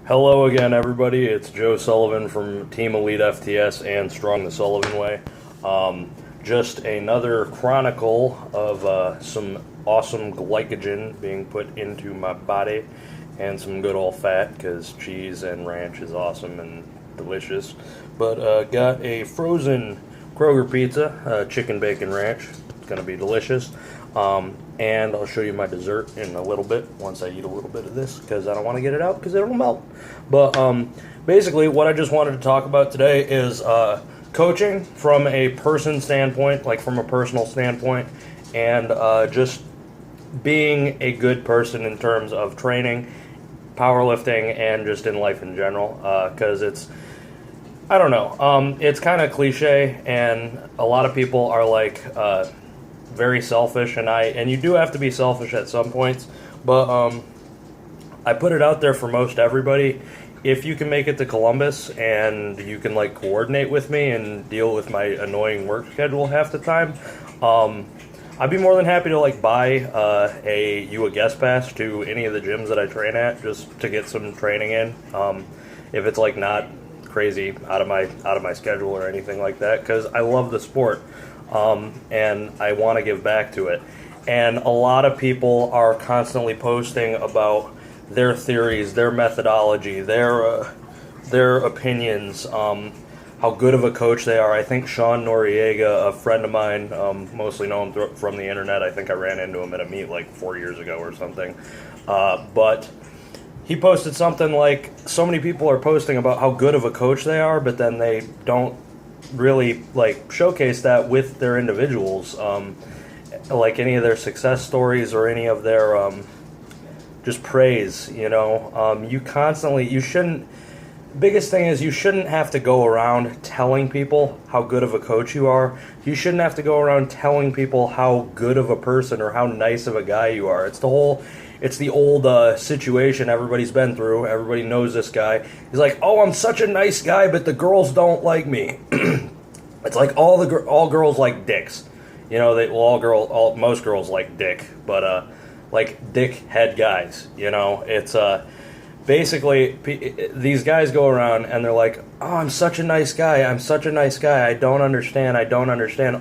Hello again, everybody. It's Joe Sullivan from Team Elite FTS and Strong the Sullivan Way. Just another chronicle of some awesome glycogen being put into my body and some good old fat because cheese and ranch is awesome and delicious. But got a frozen Kroger pizza, chicken bacon ranch. It's going to be delicious. And I'll show you my dessert in a little bit once I eat a little bit of this because I don't want to get it out because it'll melt. But basically what I just wanted to talk about today is coaching from a person standpoint, like from a personal standpoint, and just being a good person in terms of training, powerlifting, and just in life in general because I don't know, it's kind of cliche and a lot of people are like very selfish, and you do have to be selfish at some points, but I put it out there for most everybody. If you can make it to Columbus and you can like coordinate with me and deal with my annoying work schedule half the time, I'd be more than happy to like buy a guest pass to any of the gyms that I train at just to get some training in. If it's like not crazy out of my schedule or anything like that, because I love the sport. And I want to give back to it. And a lot of people are constantly posting about their theories, their methodology, their opinions, how good of a coach they are. I think Sean Noriega, a friend of mine, mostly known from the internet, I think I ran into him at a meet like 4 years ago or something, but he posted something like, so many people are posting about how good of a coach they are, but then they don't really like showcase that with their individuals, like any of their success stories or any of their just praise. Biggest thing is you shouldn't have to go around telling people how good of a coach you are. You shouldn't have to go around telling people how good of a person or how nice of a guy you are. It's the old situation everybody's been through. Everybody knows this guy. He's like, oh, I'm such a nice guy, but the girls don't like me. It's like all girls like dicks. Most girls like dick, but like dick head guys. It's basically these guys go around and they're like, oh, I'm such a nice guy. I'm such a nice guy. I don't understand.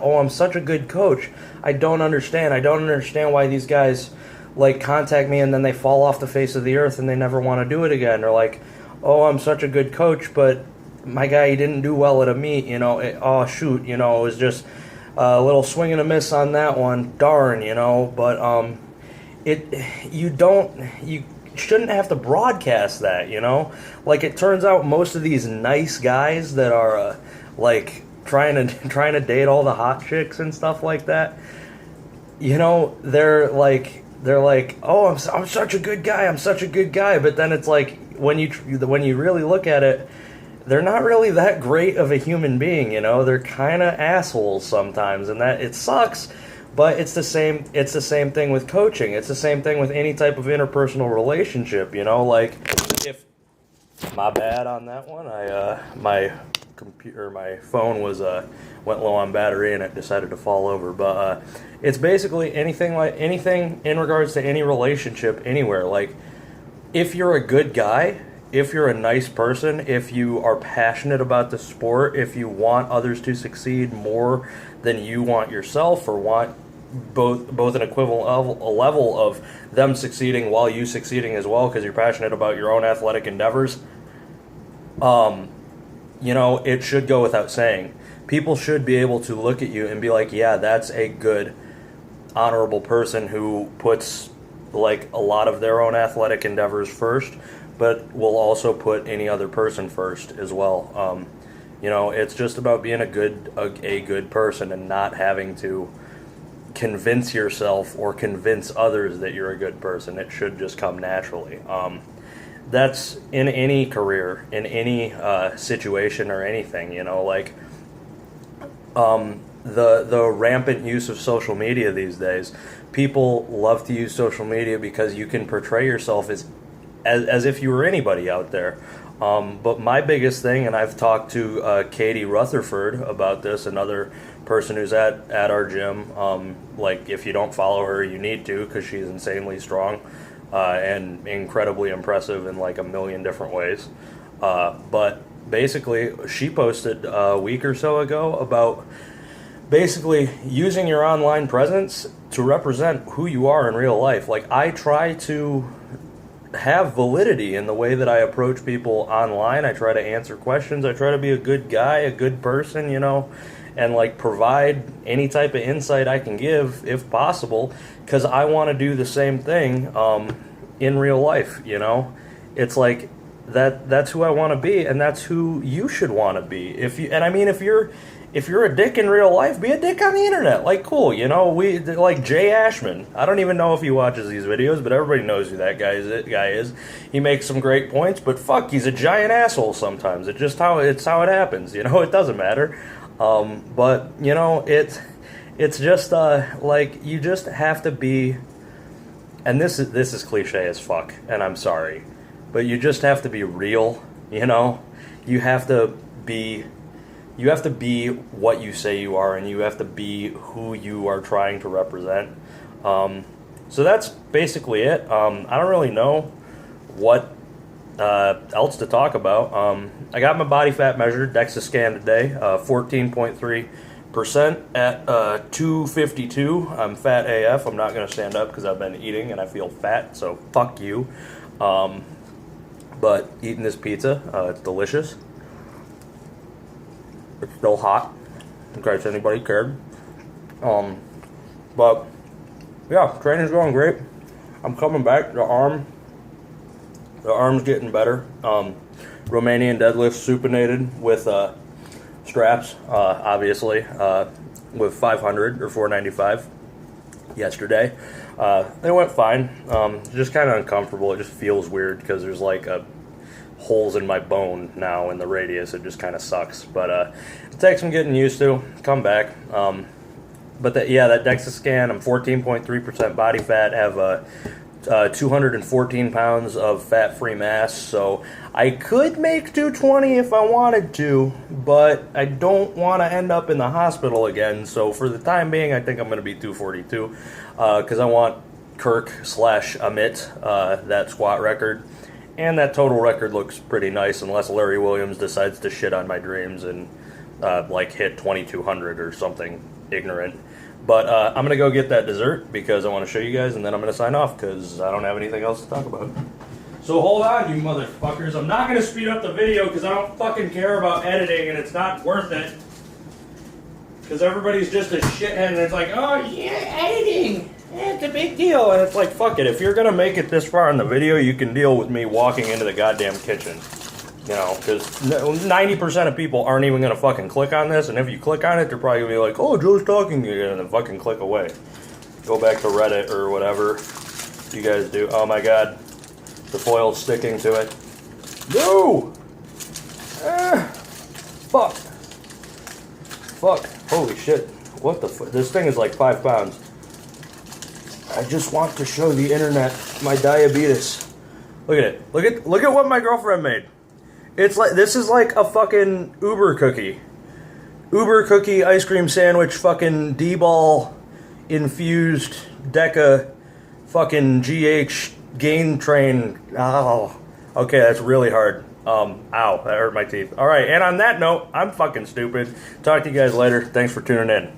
Oh, I'm such a good coach. I don't understand why these guys like contact me and then they fall off the face of the earth and they never want to do it again. Or like, oh, I'm such a good coach, but my guy, he didn't do well at a meet, it was just a little swing and a miss on that one, darn, but you shouldn't have to broadcast that, like it turns out most of these nice guys that are like trying to date all the hot chicks and stuff like that, they're like, oh, I'm such a good guy, but then it's like when you really look at it, they're not really that great of a human being, they're kind of assholes sometimes, and that it sucks, but it's the same thing with coaching. It's the same thing with any type of interpersonal relationship, like if my bad on that one, my phone went low on battery and it decided to fall over, but it's basically anything in regards to any relationship anywhere. Like if you're a good guy, if you're a nice person, if you are passionate about the sport, if you want others to succeed more than you want yourself, or want both an equivalent level of them succeeding while you succeeding as well because you're passionate about your own athletic endeavors, it should go without saying. People should be able to look at you and be like, yeah, that's a good, honorable person who puts like a lot of their own athletic endeavors first, but will also put any other person first as well. It's just about being a good person and not having to convince yourself or convince others that you're a good person. It should just come naturally. That's in any career, in any situation or anything, like the rampant use of social media these days. People love to use social media because you can portray yourself as if you were anybody out there. But my biggest thing, and I've talked to Katie Rutherford about this, another person who's at our gym. Like if you don't follow her, you need to, because she's insanely strong. and incredibly impressive in like a million different ways. But basically, she posted a week or so ago about basically using your online presence to represent who you are in real life. Like, I try to have validity in the way that I approach people online. I try to answer questions. I try to be a good guy, a good person, you know, and like provide any type of insight I can give if possible, because I want to do the same thing in real life, you know. It's like that's who I want to be, and that's who you should want to be. If you're a dick in real life, be a dick on the internet. Like, cool, you know. We like Jay Ashman. I don't even know if he watches these videos, but everybody knows who that guy is. He makes some great points, but fuck, he's a giant asshole sometimes. It's how it happens, you know. It doesn't matter. But you know, it's just like, you just have to be. And this is cliche as fuck, and I'm sorry, but you just have to be real. You know, you have to be what you say you are, and you have to be who you are trying to represent. So that's basically it. I don't really know what else to talk about. I got my body fat measured, DEXA scan today, 14.3% at 252. I'm fat AF. I'm not going to stand up because I've been eating and I feel fat, so fuck you. But eating this pizza, it's delicious. It's still hot, in case anybody cared. But yeah, training's going great. I'm coming back. The arm's getting better. Romanian deadlift supinated with straps, obviously, with 500 or 495 yesterday. It went fine. Just kind of uncomfortable. It just feels weird because there's like holes in my bone now in the radius. It just kind of sucks, but it takes some getting used to. Come back. But that DEXA scan, I'm 14.3% body fat, have 214 pounds of fat-free mass, so I could make 220 if I wanted to, but I don't want to end up in the hospital again. So for the time being, I think I'm going to be 242, because I want Kirk/Amit, that squat record. And that total record looks pretty nice, unless Larry Williams decides to shit on my dreams and like hit 2200 or something ignorant. But I'm going to go get that dessert because I want to show you guys, and then I'm going to sign off because I don't have anything else to talk about. So hold on, you motherfuckers. I'm not going to speed up the video because I don't fucking care about editing, and it's not worth it. Because everybody's just a shithead, and it's like, oh yeah, editing. It's a big deal, and it's like, fuck it. If you're gonna make it this far in the video, you can deal with me walking into the goddamn kitchen. You know, because 90% of people aren't even gonna fucking click on this, and if you click on it, they're probably gonna be like, oh, Joe's talking again, and then fucking click away. Go back to Reddit or whatever you guys do. Oh my god, the foil's sticking to it. No! Fuck. Fuck. Holy shit. What the fuck? This thing is like 5 pounds. I just want to show the internet my diabetes. Look at it. Look at what my girlfriend made. It's like, this is like a fucking Uber cookie. Uber cookie ice cream sandwich, fucking D-ball infused Deca fucking GH gain train. Oh. Okay, that's really hard. Ow, that hurt my teeth. Alright, and on that note, I'm fucking stupid. Talk to you guys later. Thanks for tuning in.